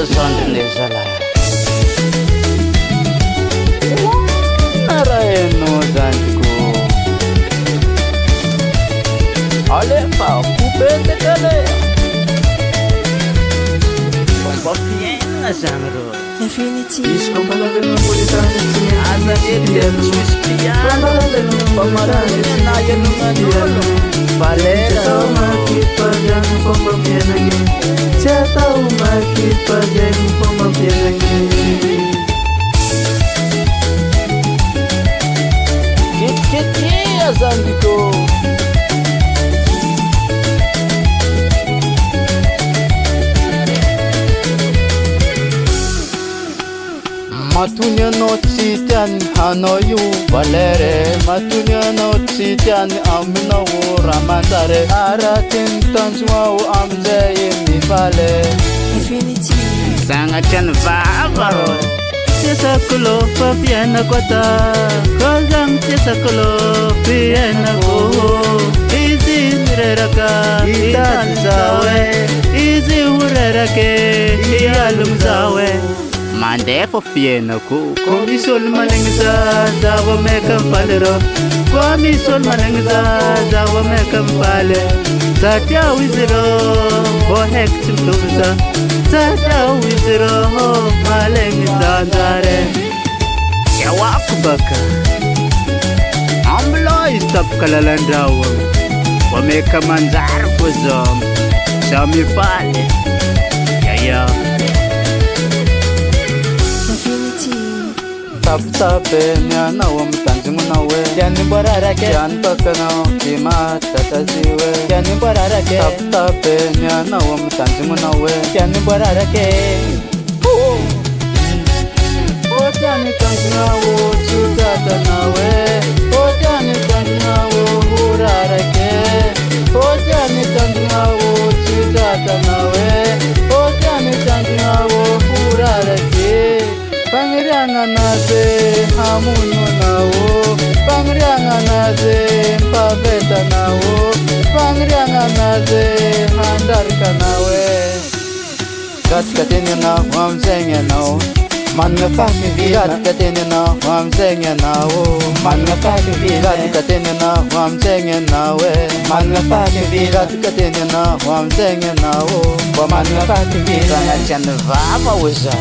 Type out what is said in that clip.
Sandinezala Naraeno Zandico Alepa coupé décalé Pompa piena Zanro Infinity Disco Malagano Politano Asa Edian Swiss Piano Pamarane Naya Numanolo Valera Makit pagyan pompa piena Ceta makit pagyan pompa piena Kiki Azandico Matunya notsi tian hanoyu valere Matunya notsi tian amina ramandare Aratin tanzwa amze mi vale Infinity Sangatyan vavaro Tesa kulo fa piena kota Kozang tesa kulo piena go Izi ureraka itan zawe Izi urerake iyalum zawe Mande po fiena ko Komisol malengza zawa mekam palero Komisol malengza zawa mekam pale Satya wizero ho hek chimtumza Satya wizero ho malengza zare Yawa kubaka Amblo istap kalalandawa Wameka manzar fuzom Sami pale Yaya Tape nyana wam tanjung nawe yani barara ke yan pakana kima tataziwe yani barara ke tape nyana wam tanjung nawe yani barara ke oh yani tanjung wo chuta nawe oh yani tanjung wo hurara ke oh yani tanjung wo chuta nawe oh yani tanjung wo hurara ke Pangrianga naze hamunyo nawo Pangrianga naze paveta nawo Pangrianga naze handarka nawe Katkatenya na wamzenya nawo Manga faki vila Katkatenya na wamzenya nawo Manga faki vila Katkatenya na wamzenya nawe Manga faki vila Katkatenya na wamzenya nawo Manga faki vila Ngachana vava weza